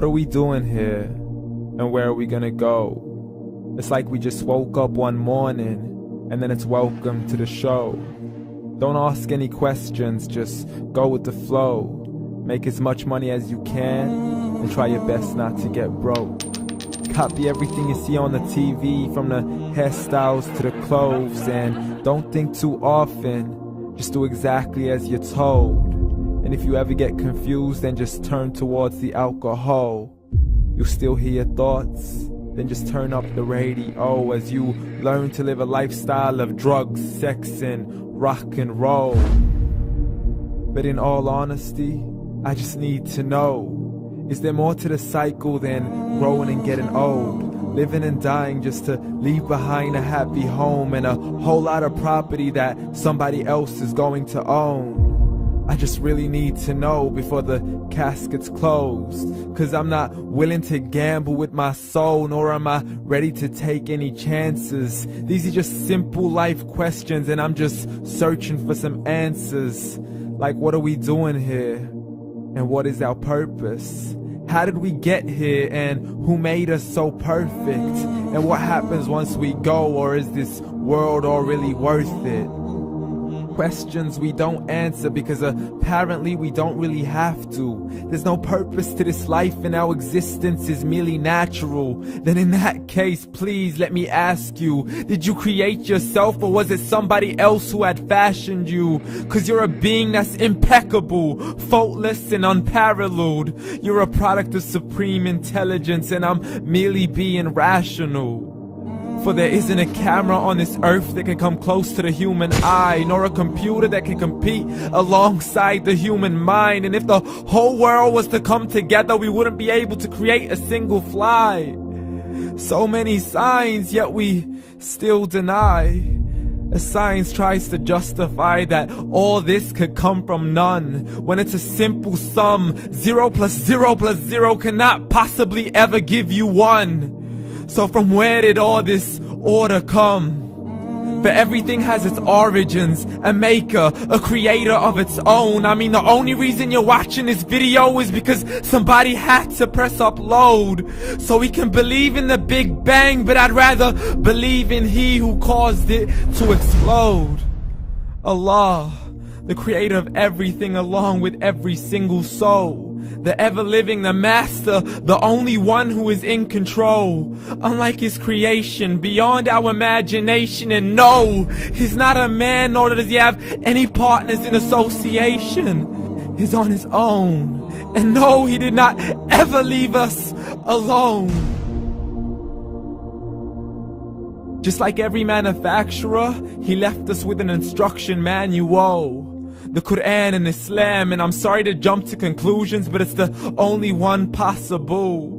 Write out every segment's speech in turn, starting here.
What are we doing here? And where are we gonna go? It's like we just woke up one morning and then it's welcome to the show. Don't ask any questions, just go with the flow. Make as much money as you can and try your best not to get broke. Copy everything you see on the TV, from the hairstyles to the clothes, and don't think too often, just do exactly as you're told. And if you ever get confused, then just turn towards the alcohol. You'll still hear your thoughts, then just turn up the radio as you learn to live a lifestyle of drugs, sex, and rock and roll. But in all honesty, I just need to know, is there more to the cycle than growing and getting old? Living and dying just to leave behind a happy home and a whole lot of property that somebody else is going to own. I just really need to know before the casket's closed, 'cause I'm not willing to gamble with my soul, nor am I ready to take any chances. These are just simple life questions and I'm just searching for some answers. Like, what are we doing here? And what is our purpose? How did we get here, and who made us so perfect? And what happens once we go, or is this world all really worth it? Questions we don't answer because apparently we don't really have to. There's no purpose to this life and our existence is merely natural. Then in that case, please let me ask you, did you create yourself, or was it somebody else who had fashioned you? 'Cause you're a being that's impeccable, faultless and unparalleled. You're a product of supreme intelligence and I'm merely being rational. For there isn't a camera on this earth that can come close to the human eye, nor a computer that can compete alongside the human mind. And if the whole world was to come together, we wouldn't be able to create a single fly. So many signs, yet we still deny. As science tries to justify that all this could come from none, when it's a simple sum. 0 plus 0 plus 0 cannot possibly ever give you 1. So from where did all this order come? For everything has its origins, a maker, a creator of its own. I mean, the only reason you're watching this video is because somebody had to press upload. So we can believe in the Big Bang, but I'd rather believe in He who caused it to explode. Allah, the creator of everything along with every single soul. The ever-living, the master, the only one who is in control. Unlike his creation, beyond our imagination. And no, he's not a man, nor does he have any partners in association. He's on his own. And no, he did not ever leave us alone. Just like every manufacturer, he left us with an instruction manual. The Quran and Islam, and I'm sorry to jump to conclusions, but it's the only one possible.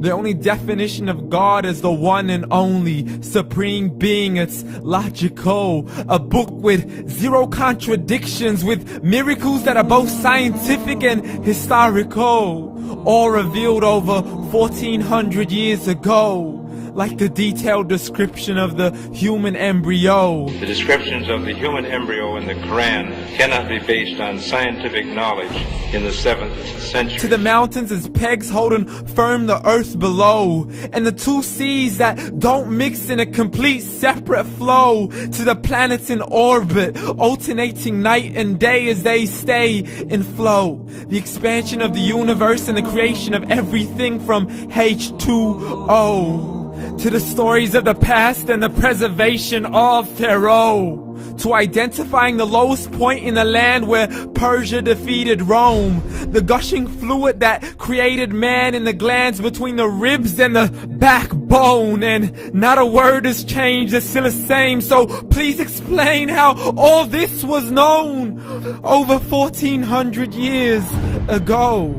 The only definition of God is the one and only supreme being. It's logical, a book with 0 contradictions, with miracles that are both scientific and historical, all revealed over 1400 years ago. Like the detailed description of the human embryo. The descriptions of the human embryo in the Quran cannot be based on scientific knowledge in the 7th century. To the mountains as pegs holding firm the earth below, and the 2 seas that don't mix in a complete separate flow. To the planets in orbit, alternating night and day as they stay in flow. The expansion of the universe and the creation of everything from H2O. To the stories of the past and the preservation of Pharaoh. To identifying the lowest point in the land where Persia defeated Rome. The gushing fluid that created man in the glands between the ribs and the backbone. And not a word has changed, it's still the same. So please explain how all this was known over 1400 years ago.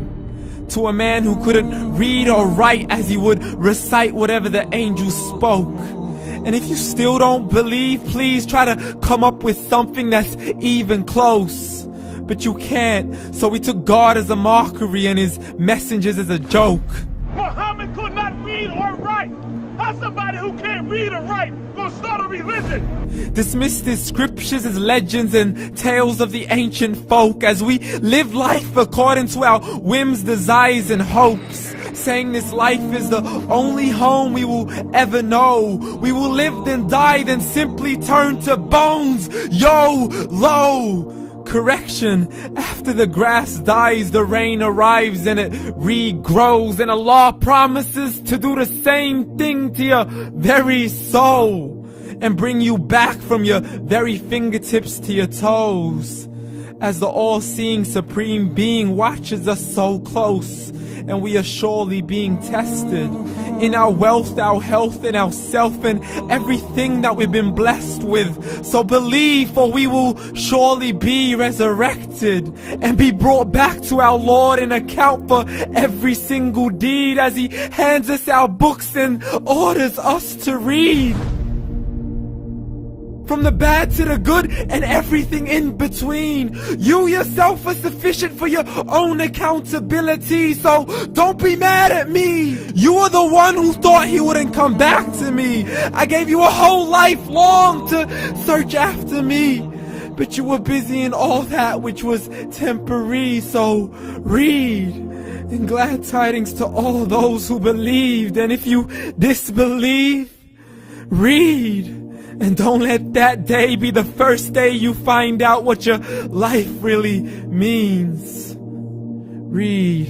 To a man who couldn't read or write as he would recite whatever the angels spoke. And if you still don't believe, please try to come up with something that's even close. But you can't, so we took God as a mockery and his messengers as a joke. Muhammad could not read or write. How somebody who can't read or write gonna start a religion? Dismissed his scriptures as legends and tales of the ancient folk as we live life according to our whims, desires, and hopes. saying this life is the only home we will ever know. We will live then die, then simply turn to bones. YOLO! Correction, after the grass dies, the rain arrives and it regrows, and Allah promises to do the same thing to your very soul and bring you back from your very fingertips to your toes, as the all-seeing supreme being watches us so close, and we are surely being tested in our wealth, our health, and our self, and everything that we've been blessed with. So believe, for we will surely be resurrected and be brought back to our Lord and account for every single deed, as He hands us our books and orders us to read. From the bad to the good and everything in between. You yourself are sufficient for your own accountability, so don't be mad at me. You are the one who thought He wouldn't come back to me. I gave you a whole life long to search after me, but you were busy in all that which was temporary. So read, and glad tidings to all those who believed. And if you disbelieve, read. And don't let that day be the first day you find out what your life really means. Read.